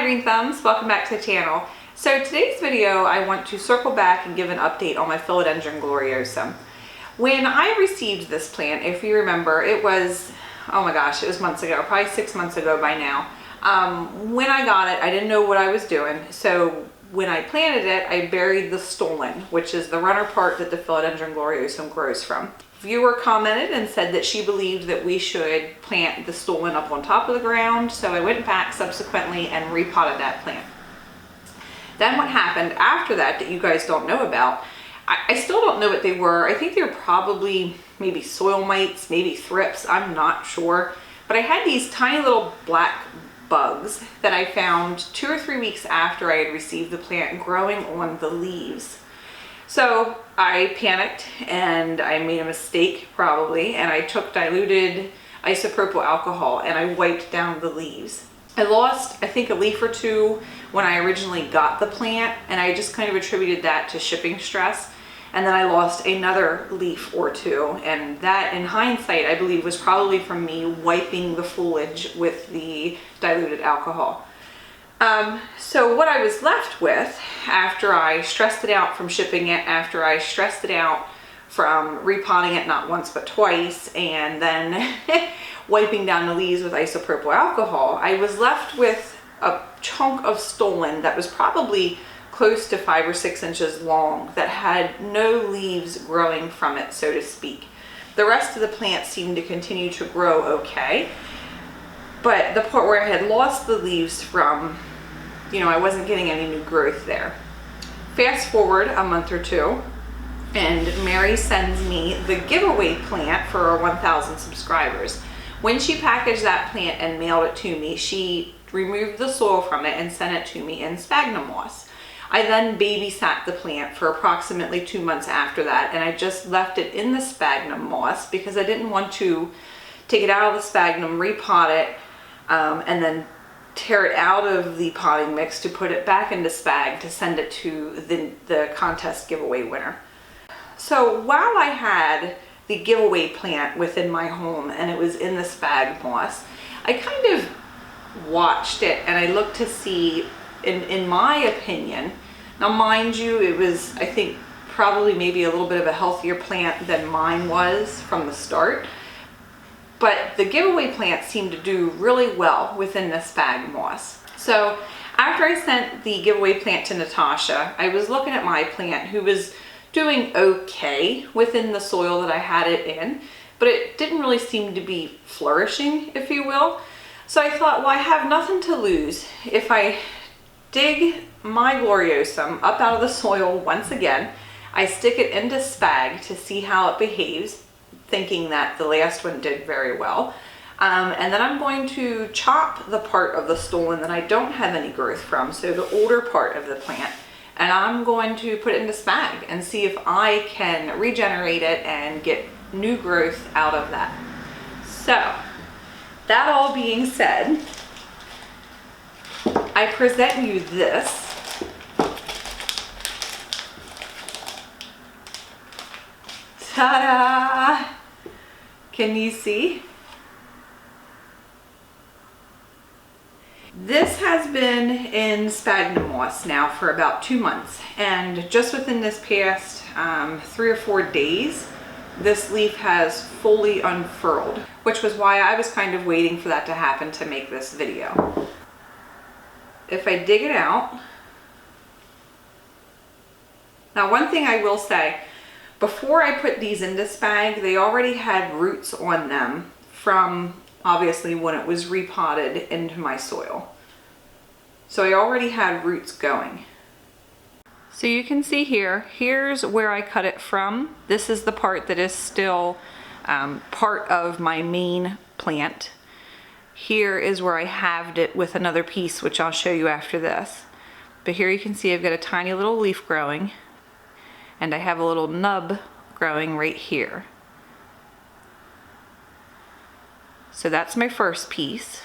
Green Thumbs, welcome back to the channel. So today's video I want to circle back and give an update on my Philodendron gloriosum. When I received this plant, if you remember, it was, oh my gosh, it was months ago, probably 6 months ago by now. When I got it, I didn't know what I was doing, so when I planted it, I buried the stolon, which is the runner part that the Philodendron gloriosum grows from. Viewer commented and said that she believed that we should plant the stolon up on top of the ground, so I went back subsequently and repotted that plant. Then what happened after that you guys don't know about, I still don't know what they were. I think they were probably maybe soil mites, maybe thrips, I'm not sure. But I had these tiny little black bugs that I found 2 or 3 weeks after I had received the plant growing on the leaves. So I panicked and I made a mistake probably, and I took diluted isopropyl alcohol and I wiped down the leaves. I lost, I think, a leaf or two when I originally got the plant, and I just kind of attributed that to shipping stress. And then I lost another leaf or two, and that in hindsight I believe was probably from me wiping the foliage with the diluted alcohol. So what I was left with after I stressed it out from shipping it, after I stressed it out from repotting it not once but twice, and then wiping down the leaves with isopropyl alcohol, I was left with a chunk of stolon that was probably close to 5 or 6 inches long that had no leaves growing from it, so to speak. The rest of the plant seemed to continue to grow okay, but the part where I had lost the leaves from, you know, I wasn't getting any new growth there. Fast forward a month or two, and Mary sends me the giveaway plant for our 1,000 subscribers. When she packaged that plant and mailed it to me, she removed the soil from it and sent it to me in sphagnum moss. I then babysat the plant for approximately 2 months after that, and I just left it in the sphagnum moss because I didn't want to take it out of the sphagnum, repot it, and then tear it out of the potting mix to put it back into spag to send it to the contest giveaway winner. So while I had the giveaway plant within my home and it was in the spag moss, I kind of watched it and I looked to see, in my opinion, now mind you, it was, I think, probably maybe a little bit of a healthier plant than mine was from the start. But the giveaway plant seemed to do really well within the spag moss. So after I sent the giveaway plant to Natasha, I was looking at my plant, who was doing okay within the soil that I had it in, but it didn't really seem to be flourishing, if you will. So I thought, well, I have nothing to lose if I dig my gloriosum up out of the soil once again. I stick it into spag to see how it behaves, thinking that the last one did very well. And then I'm going to chop the part of the stolon that I don't have any growth from, so the older part of the plant, and I'm going to put it into spag and see if I can regenerate it and get new growth out of that. So, that all being said, I present you this. Ta-da! Can you see? This has been in sphagnum moss now for about 2 months, and just within this past 3 or 4 days, this leaf has fully unfurled, which was why I was kind of waiting for that to happen to make this video. If I dig it out, now one thing I will say, before I put these into spag, they already had roots on them from obviously when it was repotted into my soil. So I already had roots going. So you can see here, here's where I cut it from. This is the part that is still part of my main plant. Here is where I halved it with another piece, which I'll show you after this. But here you can see I've got a tiny little leaf growing, and I have a little nub growing right here. So that's my first piece.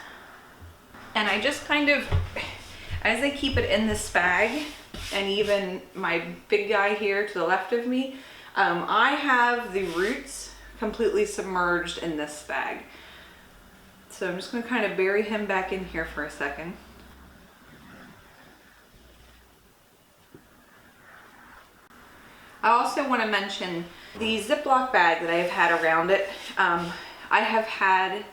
And I just kind of, as I keep it in the spag, and even my big guy here to the left of me, I have the roots completely submerged in this spag. So I'm just going to kind of bury him back in here for a second. I also want to mention the Ziploc bag that I've had around it. I have had,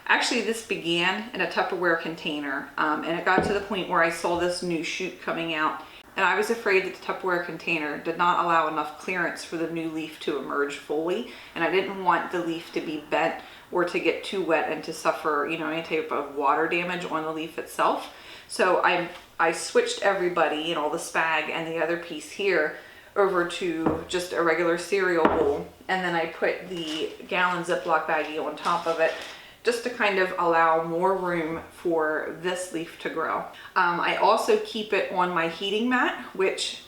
actually this began in a Tupperware container, and it got to the point where I saw this new shoot coming out, and I was afraid that the Tupperware container did not allow enough clearance for the new leaf to emerge fully, and I didn't want the leaf to be bent or to get too wet and to suffer, you know, any type of water damage on the leaf itself. So I switched everybody, you know, the spag and the other piece here over to just a regular cereal bowl, and then I put the gallon Ziploc baggie on top of it just to kind of allow more room for this leaf to grow. I also keep it on my heating mat, which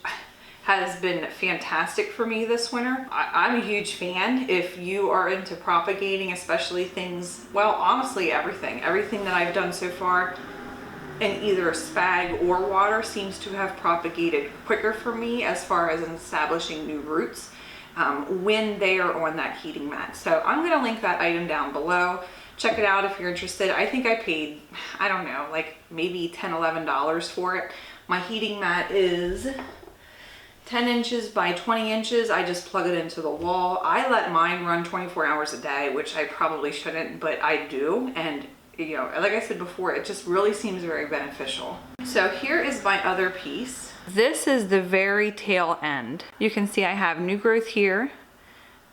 has been fantastic for me this winter. I'm a huge fan. If you are into propagating, especially things, well, honestly, everything that I've done so far in either spag or water seems to have propagated quicker for me as far as establishing new roots when they are on that heating mat. So I'm gonna link that item down below. Check it out if you're interested. I think I paid, I don't know, like maybe $10, $11 for it. My heating mat is 10 inches by 20 inches. I just plug it into the wall. I let mine run 24 hours a day, which I probably shouldn't, but I do. And you know, like I said before, it just really seems very beneficial. So here is my other piece. This is the very tail end. You can see I have new growth here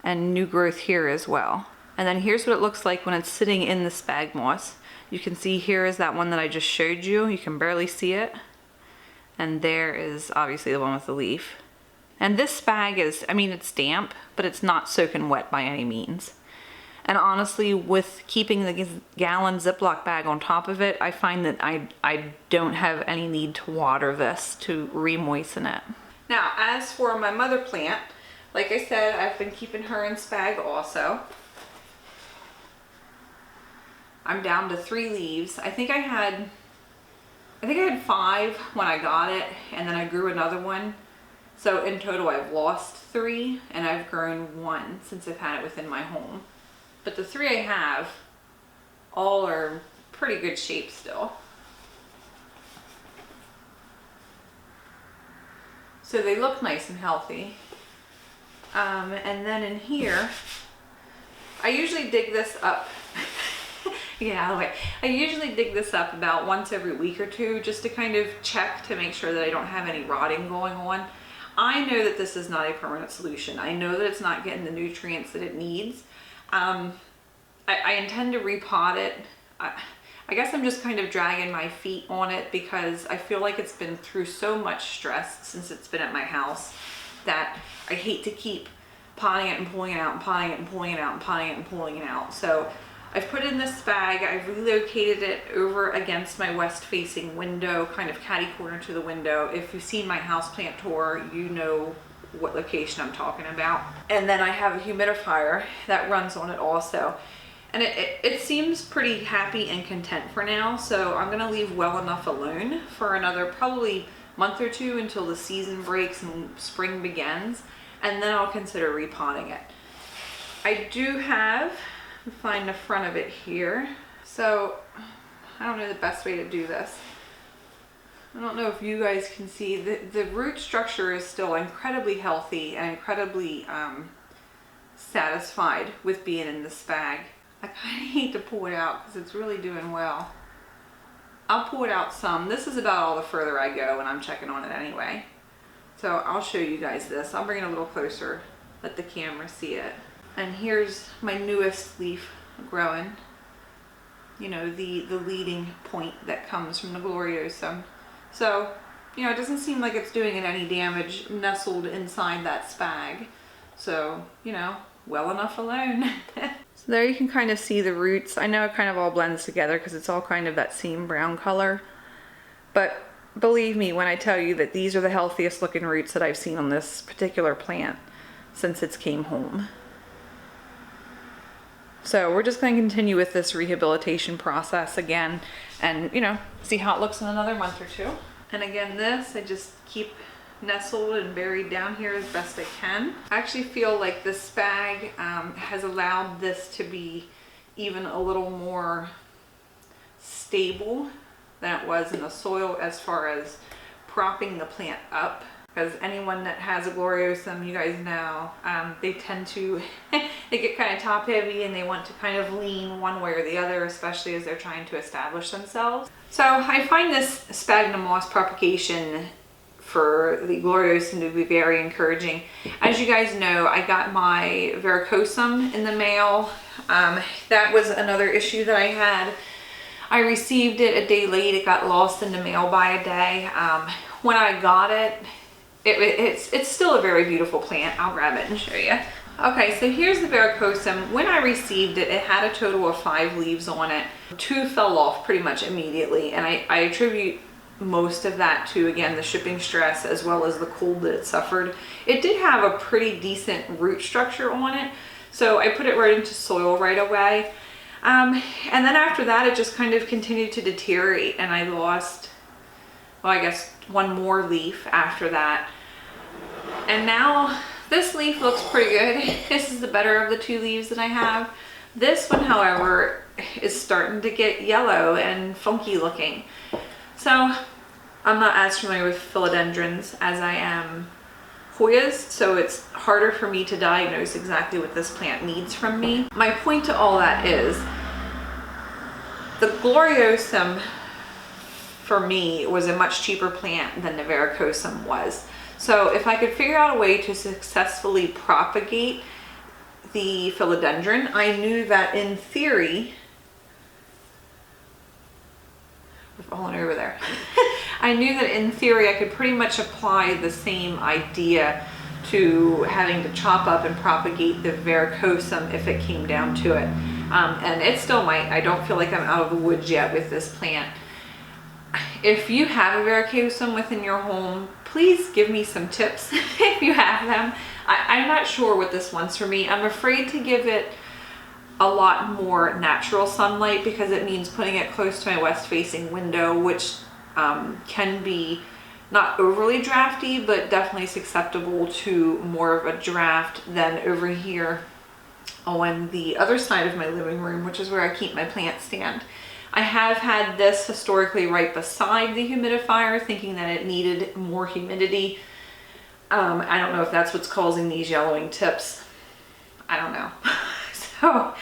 and new growth here as well. And then here's what it looks like when it's sitting in the spag moss. You can see here is that one that I just showed you. You can barely see it. And there is obviously the one with the leaf. And this spag is, I mean, it's damp, but it's not soaking wet by any means. And honestly, with keeping the gallon Ziploc bag on top of it, I find that I don't have any need to water this to re-moisten it. Now, as for my mother plant, like I said, I've been keeping her in spag also. I'm down to 3 leaves. I think I had 5 when I got it, and then I grew another one. So in total, I've lost 3, and I've grown 1 since I've had it within my home. But the 3 I have, all are pretty good shape still. So they look nice and healthy. And then in here, I usually dig this up. I usually dig this up about once every week or two just to kind of check to make sure that I don't have any rotting going on. I know that this is not a permanent solution. I know that it's not getting the nutrients that it needs. I intend to repot it. I guess I'm just kind of dragging my feet on it because I feel like it's been through so much stress since it's been at my house that I hate to keep potting it and pulling it out and potting it and pulling it out and potting it and pulling it out. So I've put in this bag. I've relocated it over against my west facing window, kind of catty corner to the window. If you've seen my houseplant tour, you know what location I'm talking about. And then I have a humidifier that runs on it also. And it seems pretty happy and content for now, so I'm gonna leave well enough alone for another probably month or 2 until the season breaks and spring begins, and then I'll consider repotting it. I do have, find the front of it here, so I don't know the best way to do this. I don't know if you guys can see, the root structure is still incredibly healthy and incredibly satisfied with being in this bag. I kind of hate to pull it out because it's really doing well. I'll pull it out some. This is about all the further I go when I'm checking on it anyway. So I'll show you guys this. I'll bring it a little closer, let the camera see it. And here's my newest leaf growing. You know, the leading point that comes from the Gloriosum. So, you know, it doesn't seem like it's doing it any damage nestled inside that spag. So, you know, well enough alone. So there you can kind of see the roots. I know it kind of all blends together because it's all kind of that same brown color. But believe me when I tell you that these are the healthiest looking roots that I've seen on this particular plant since it came home. So we're just going to continue with this rehabilitation process again and, you know, see how it looks in another month or 2. And again, this, I just keep nestled and buried down here as best I can. I actually feel like this spag has allowed this to be even a little more stable than it was in the soil as far as propping the plant up. because anyone that has a Gloriosum, you guys know, they tend to, they get kind of top heavy and they want to kind of lean one way or the other, especially as they're trying to establish themselves. So I find this sphagnum moss propagation for the Gloriosum to be very encouraging. As you guys know, I got my Verrucosum in the mail. That was another issue that I had. I received it a day late. It got lost in the mail by a day. When I got it, it's still a very beautiful plant. I'll grab it and show you. Okay, so here's the Verrucosum. When I received it, it had a total of 5 leaves on it. 2 fell off pretty much immediately, and I attribute most of that to, again, the shipping stress as well as the cold that it suffered. It did have a pretty decent root structure on it, so I put it right into soil right away. And then after that, it just kind of continued to deteriorate, and I lost, well, I guess 1 more leaf after that. And now this leaf looks pretty good. This is the better of the 2 leaves that I have. This one, however, is starting to get yellow and funky looking. So I'm not as familiar with philodendrons as I am Hoyas, so it's harder for me to diagnose exactly what this plant needs from me. My point to all that is the Gloriosum for me was a much cheaper plant than the Verrucosum was. So if I could figure out a way to successfully propagate the philodendron, I knew that in theory, we're falling over there. I knew that in theory I could pretty much apply the same idea to having to chop up and propagate the Verrucosum if it came down to it. And it still might. I don't feel like I'm out of the woods yet with this plant. If you have a Verrucosum within your home, please give me some tips if you have them. I'm not sure what this wants for me. I'm afraid to give it a lot more natural sunlight because it means putting it close to my west facing window, which can be not overly drafty, but definitely susceptible to more of a draft than over here on the other side of my living room, which is where I keep my plant stand. I have had this historically right beside the humidifier, thinking that it needed more humidity. I don't know if that's what's causing these yellowing tips. I don't know. So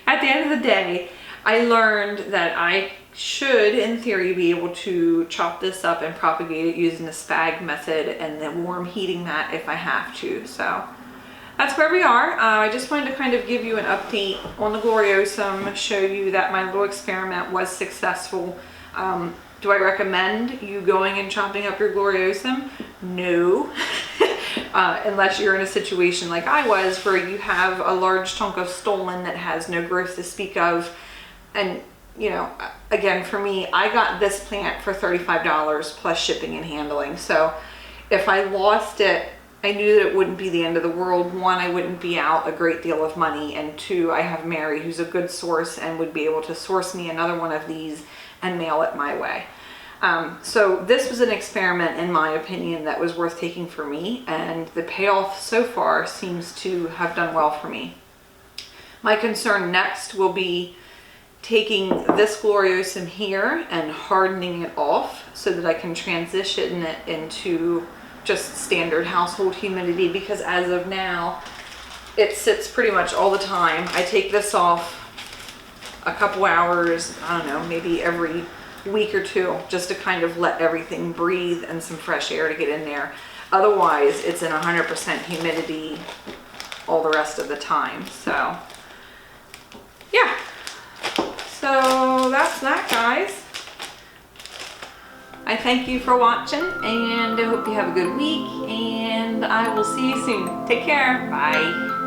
at the end of the day, I learned that I should, in theory, be able to chop this up and propagate it using the spag method and then warm heating that if I have to. So that's where we are. I just wanted to kind of give you an update on the Gloriosum, show you that my little experiment was successful. Do I recommend you going and chopping up your Gloriosum? No. Unless you're in a situation like I was where you have a large chunk of stolon that has no growth to speak of. And, you know, again, for me, I got this plant for $35 plus shipping and handling. So if I lost it, I knew that it wouldn't be the end of the world. 1, I wouldn't be out a great deal of money. And 2, I have Mary, who's a good source and would be able to source me another one of these and mail it my way. So this was an experiment, in my opinion, that was worth taking for me, and the payoff so far seems to have done well for me. My concern next will be taking this Gloriosum here and hardening it off so that I can transition it into just standard household humidity, because as of now it sits pretty much all the time. I take this off a couple hours, I don't know, maybe every week or 2, just to kind of let everything breathe and some fresh air to get in there. Otherwise it's in 100% humidity all the rest of the time. So yeah, so that's that, guys. I thank you for watching, and I hope you have a good week, and I will see you soon. Take care. Bye.